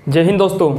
जय हिंद दोस्तों।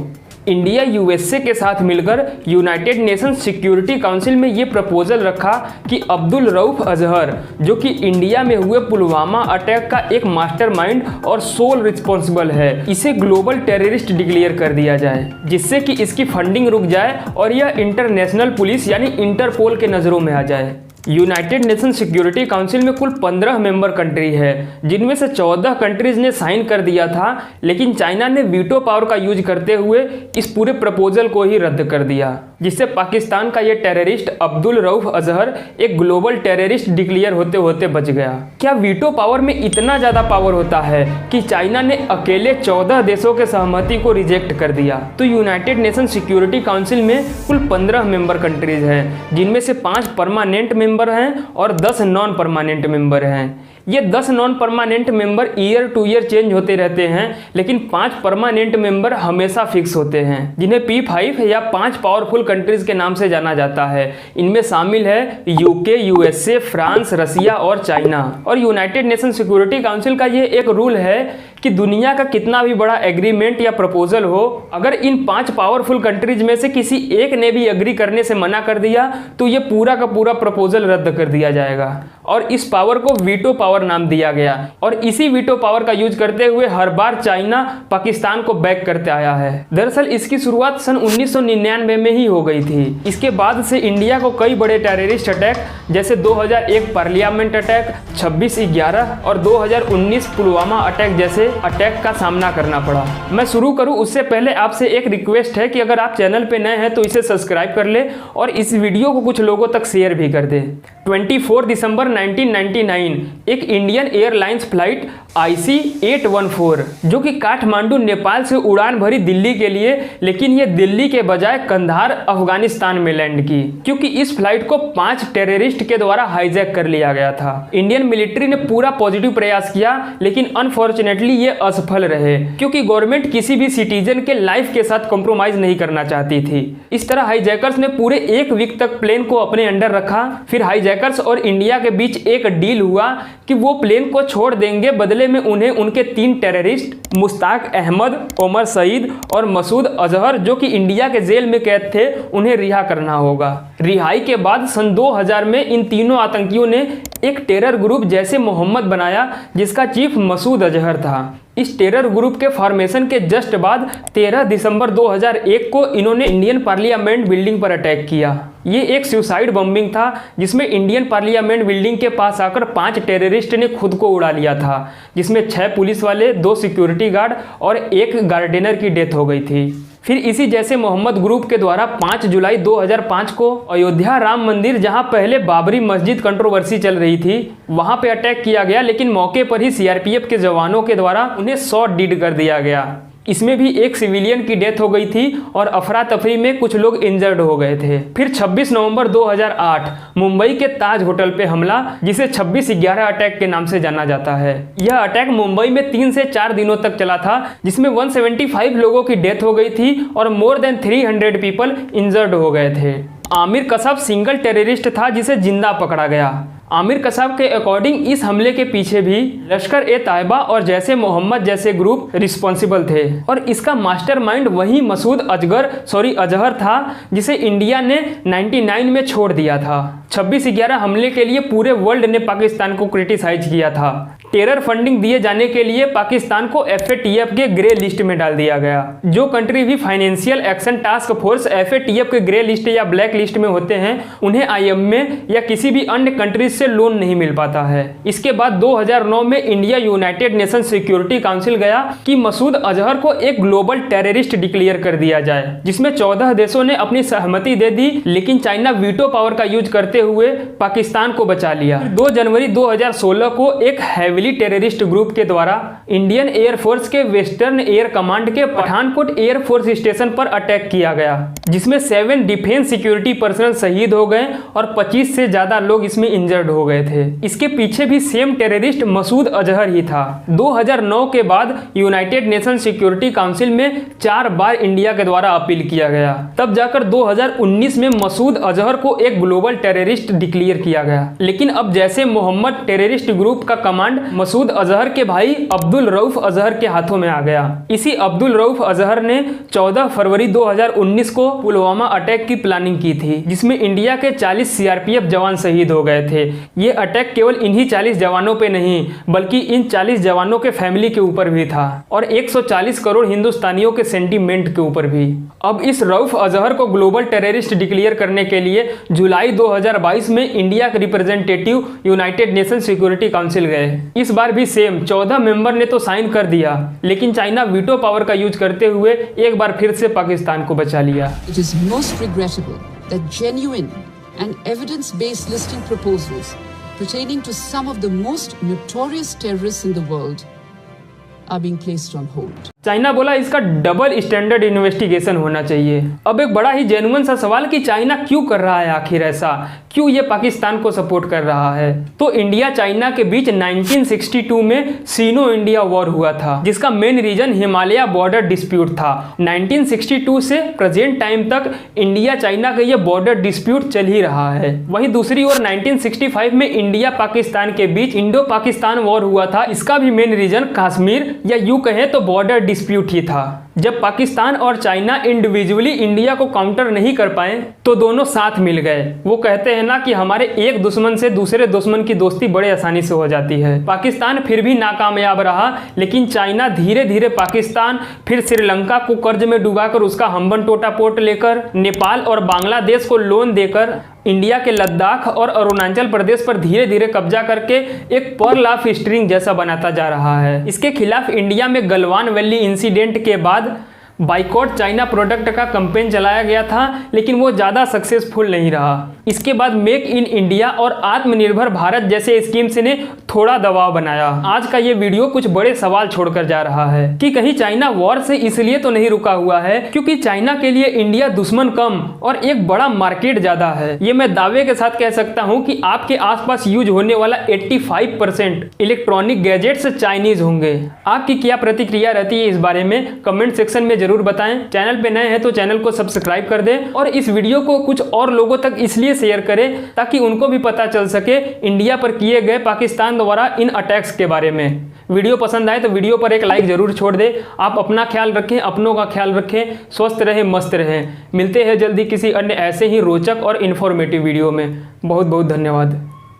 India USA के साथ मिलकर यूनाइटेड नेशंस सिक्योरिटी काउंसिल में ये प्रपोजल रखा कि अब्दुल रऊफ अजहर, जो कि इंडिया में हुए पुलवामा अटैक का एक मास्टरमाइंड और सोल रिस्पॉन्सिबल है, इसे ग्लोबल टेररिस्ट डिक्लेयर कर दिया जाए, जिससे कि इसकी फंडिंग रुक जाए और यह इंटरनेशनल पुलिस यानी इंटरपोल के नज़रों में आ जाए। यूनाइटेड नेशन सिक्योरिटी काउंसिल में कुल 15 मेंबर कंट्री है, जिनमें से 14 कंट्रीज ने साइन कर दिया था, लेकिन चाइना ने वीटो पावर का यूज करते हुए इस पूरे प्रपोजल को ही रद्द कर दिया, जिससे पाकिस्तान का ये टेररिस्ट अब्दुल रऊफ अजहर एक ग्लोबल टेररिस्ट डिक्लेयर होते होते बच गया। क्या वीटो पावर में इतना ज़्यादा पावर होता है कि चाइना ने अकेले 14 देशों के सहमति को रिजेक्ट कर दिया? तो यूनाइटेड नेशन सिक्योरिटी काउंसिल में कुल 15 मेंबर कंट्रीज हैं, जिनमें से 5 परमानेंट मेंबर हैं और 10 नॉन परमानेंट मेंबर हैं। ये 10 non permanent member year two year change होते रहते हैं, लेकिन 5 परमानेंट मेंबर हमेशा फिक्स होते हैं, जिन्हें P5 या 5 पावरफुल कंट्रीज के नाम से जाना जाता है। इनमें शामिल है यूके, यूएसए, फ्रांस, रसिया और चाइना। और यूनाइटेड नेशन सिक्योरिटी काउंसिल का ये एक रूल है कि दुनिया का कितना भी बड़ा एग्रीमेंट या प्रपोजल हो, अगर इन 5 पावरफुल कंट्रीज में से किसी एक ने भी एग्री करने से मना कर दिया तो ये पूरा का पूरा प्रपोजल रद्द कर दिया जाएगा। और इस पावर को वीटो पावर नाम दिया गया, और इसी वीटो पावर का यूज करते हुए हर बार चाइना पाकिस्तान को बैक करते आया है। दरअसल इसकी शुरुआत सन 1999 में ही हो गई थी। इसके बाद से इंडिया को कई बड़े टेररिस्ट अटैक जैसे 2001 पार्लियामेंट अटैक, 26/11 और 2019 पुलवामा अटैक जैसे अटैक का सामना करना पड़ा। मैं शुरू करूं उससे पहले आपसे एक रिक्वेस्ट है कि अगर आप चैनल पे नए हैं तो इसे सब्सक्राइब कर ले और इस वीडियो को कुछ लोगों तक शेयर भी कर दे। 24 दिसंबर 1999 एक इंडियन एयरलाइंस फ्लाइट IC-814 जो कि काठमांडू नेपाल से उड़ान भरी दिल्ली के लिए, लेकिन ये दिल्ली के बजाय कंधार अफगानिस्तान में लैंड की, क्योंकि इस फ्लाइट को 5 टेररिस्ट के द्वारा हाईजैक कर लिया गया था। इंडियन मिलिट्री ने पूरा पॉजिटिव प्रयास किया, लेकिन अनफॉर्चुनेटली ये असफल रहे, क्योंकि गवर्नमेंट किसी भी सिटीजन के लाइफ के साथ कॉम्प्रोमाइज नहीं करना चाहती थी। इस तरह हाईजैकर्स ने पूरे 1 वीक तक प्लेन को अपने अंडर रखा। फिर हाईजैकर्स और इंडिया के बीच एक डील हुआ कि वो प्लेन को छोड़ देंगे, बदले में उन्हें उनके 3 टेररिस्ट मुश्ताक अहमद, उमर सईद और मसूद अजहर, जो कि इंडिया के जेल में कैद थे, उन्हें रिहा करना होगा। रिहाई के बाद सन 2000 में इन तीनों आतंकियों ने एक टेरर ग्रुप जैसे मोहम्मद बनाया, जिसका चीफ मसूद अजहर था। इस टेरर ग्रुप के फॉर्मेशन के जस्ट बाद 13 दिसंबर 2001 को इन्होंने इंडियन पार्लियामेंट बिल्डिंग पर अटैक किया। ये एक सुसाइड बॉम्बिंग था, जिसमें इंडियन पार्लियामेंट बिल्डिंग के पास आकर 5 टेररिस्ट ने खुद को उड़ा लिया था, जिसमें 6 पुलिस वाले, 2 सिक्योरिटी गार्ड और 1 गार्डनर की डेथ हो गई थी। फिर इसी जैसे मोहम्मद ग्रुप के द्वारा 5 जुलाई 2005 को अयोध्या राम मंदिर, जहां पहले बाबरी मस्जिद कंट्रोवर्सी चल रही थी, वहां पे अटैक किया गया, लेकिन मौके पर ही सीआरपीएफ के जवानों के द्वारा उन्हें शॉट डीड कर दिया गया। इसमें भी एक सिविलियन की डेथ हो गई थी और अफरा तफरी में कुछ लोग इंजर्ड हो गए थे। फिर 26 नवंबर 2008 मुंबई के ताज होटल पे हमला, जिसे 26/11 अटैक के नाम से जाना जाता है। यह अटैक मुंबई में 3 से 4 दिनों तक चला था, जिसमें 175 लोगों की डेथ हो गई थी और मोर देन 300 पीपल इंजर्ड हो गए थे। आमिर कसाब सिंगल टेररिस्ट था जिसे जिंदा पकड़ा गया। आमिर कसाब के अकॉर्डिंग इस हमले के पीछे भी लश्कर-ए-तैयबा और जैसे मोहम्मद जैसे ग्रुप रिस्पॉन्सिबल थे, और इसका मास्टरमाइंड वही मसूद अजहर था, जिसे इंडिया ने 99 में छोड़ दिया था। 26/11 हमले के लिए पूरे वर्ल्ड ने पाकिस्तान को क्रिटिसाइज किया था। टेरर फंडिंग दिए जाने के लिए पाकिस्तान को FATF के ग्रे लिस्ट में डाल दिया गया। जो कंट्री भी financial action task force FATF के ग्रे लिस्ट या ब्लैक लिस्ट में होते हैं, उन्हें IMF या किसी भी अन्य कंट्रीज से लोन नहीं मिल पाता है। इसके बाद 2009 में India United nation security council गया कि मसूद अजहर को एक ग्लोबल टेररिस्ट डिक्लेयर कर दिया जाए, जिसमें 14 देशों ने अपनी सहमति दे दी, लेकिन चाइना वीटो पावर का यूज करते हुए पाकिस्तान को बचा लिया। 2 जनवरी 2016 को एक हैविली टेररिस्ट ग्रुप के द्वारा इंडियन एयरफोर्स के वेस्टर्न एयर कमांड के पठानकोट एयरफोर्स स्टेशन पर अटैक किया गया, जिसमें 7 डिफेंस सिक्योरिटी पर्सनल शहीद हो गए और 25 से ज्यादा लोग इसमें इंजर्ड हो गए थे। इसके पीछे भी सेम टेररिस्ट मसूद अजहर ही था। 2009 के बाद यूनाइटेड नेशन सिक्योरिटी काउंसिल में 4 बार इंडिया के द्वारा अपील किया गया, तब जाकर 2019 में मसूद अजहर को एक ग्लोबल टेररिस्ट डिक्लेयर किया गया। लेकिन अब जैसे मोहम्मद टेररिस्ट ग्रुप का कमांड मसूद अजहर के भाई अब्दुल रऊफ अजहर के हाथों में आ गया। इसी अब्दुल रऊफ अजहर ने 14 फरवरी 2019 को पुलवामा अटैक की प्लानिंग की थी, जिसमें इंडिया के 40 सीआरपीएफ जवान शहीद हो गए थे। ये अटैक केवल इन्हीं 40 जवानों पे नहीं बल्कि इन 40 जवानों के फैमिली के ऊपर भी था और 140 करोड़ हिंदुस्तानियों के सेंटीमेंट के ऊपर भी। अब इस रऊफ अजहर को ग्लोबल टेररिस्ट डिक्लेयर करने के लिए जुलाई 2022 में इंडिया के representative United nation security council गए। इस बार भी सेम 14 मेंबर ने तो साइन कर दिया, लेकिन चाइना वीटो पावर का यूज करते हुए एक बार फिर से पाकिस्तान को बचा लिया। It is most regrettable that genuine and evidence-based listing proposals pertaining to some of the most notorious terrorists in the world are being placed on hold. China बोला इसका डबल स्टैंडर्ड इन्वेस्टिगेशन होना चाहिए। अब एक बड़ा ही जेन्युइन सा सवाल कि चाइना क्यों कर रहा है आखिर ऐसा, क्यों ये पाकिस्तान को सपोर्ट कर रहा है। तो इंडिया चाइना के बीच 1962 में सीनो इंडिया वॉर हुआ था, जिसका main reason Himalaya border dispute था। 1962 से प्रेजेंट टाइम तक इंडिया चाइना का ये बॉर्डर डिस्प्यूट चल ही रहा है। वहीं दूसरी ओर 1965 में इंडिया पाकिस्तान के बीच इंडो पाकिस्तान वॉर हुआ था। इसका भी मेन रीजन कश्मीर या यूं कहें तो बॉर्डर डिस्प्यूट ही था। जब पाकिस्तान और चाइना इंडिविजुअली इंडिया को काउंटर नहीं कर पाए तो दोनों साथ मिल गए। वो कहते हैं ना कि हमारे एक दुश्मन से दूसरे दुश्मन की दोस्ती बड़े आसानी से हो जाती है। पाकिस्तान फिर भी नाकामयाब रहा, लेकिन चाइना धीरे धीरे पाकिस्तान फिर श्रीलंका को कर्ज में डुबाकर उसका हम्बन टोटा पोर्ट लेकर, नेपाल और बांग्लादेश को लोन देकर इंडिया के लद्दाख और अरुणाचल प्रदेश पर धीरे धीरे कब्जा करके एक पर्ल ऑफ स्ट्रिंग जैसा बनाता जा रहा है। इसके खिलाफ इंडिया में गलवान वैली इंसिडेंट के बाद बाइकॉट चाइना प्रोडक्ट का कैंपेन चलाया गया था, लेकिन वो ज़्यादा सक्सेसफुल नहीं रहा। इसके बाद मेक इन इंडिया और आत्मनिर्भर भारत जैसे स्कीम्स ने थोड़ा दबाव बनाया। आज का ये वीडियो कुछ बड़े सवाल छोड़कर जा रहा है कि कहीं चाइना वॉर से इसलिए तो नहीं रुका हुआ है क्योंकि चाइना के लिए इंडिया दुश्मन कम और एक बड़ा मार्केट ज़्यादा है। ये मैं दावे के साथ कह सकता हूँ कि आपके आसपास यूज होने वाला 85% इलेक्ट्रॉनिक गैजेट्स चाइनीज होंगे। आपकी क्या प्रतिक्रिया रहती है इस बारे में कमेंट सेक्शन में जरूर बताएं। चैनल पे नए हैं तो चैनल को सब्सक्राइब कर दें और इस वीडियो को कुछ और लोगों तक इसलिए शेयर करें ताकि उनको भी पता चल सके इंडिया पर किए गए पाकिस्तान द्वारा इन अटैक्स के बारे में। वीडियो पसंद आए तो वीडियो पर एक लाइक जरूर छोड़ दें। आप अपना ख्याल रखें, अपनों का ख्याल रखें, स्वस्थ रहें, मस्त रहें। मिलते हैं जल्दी किसी अन्य ऐसे ही रोचक और इन्फॉर्मेटिव वीडियो में। बहुत बहुत धन्यवाद।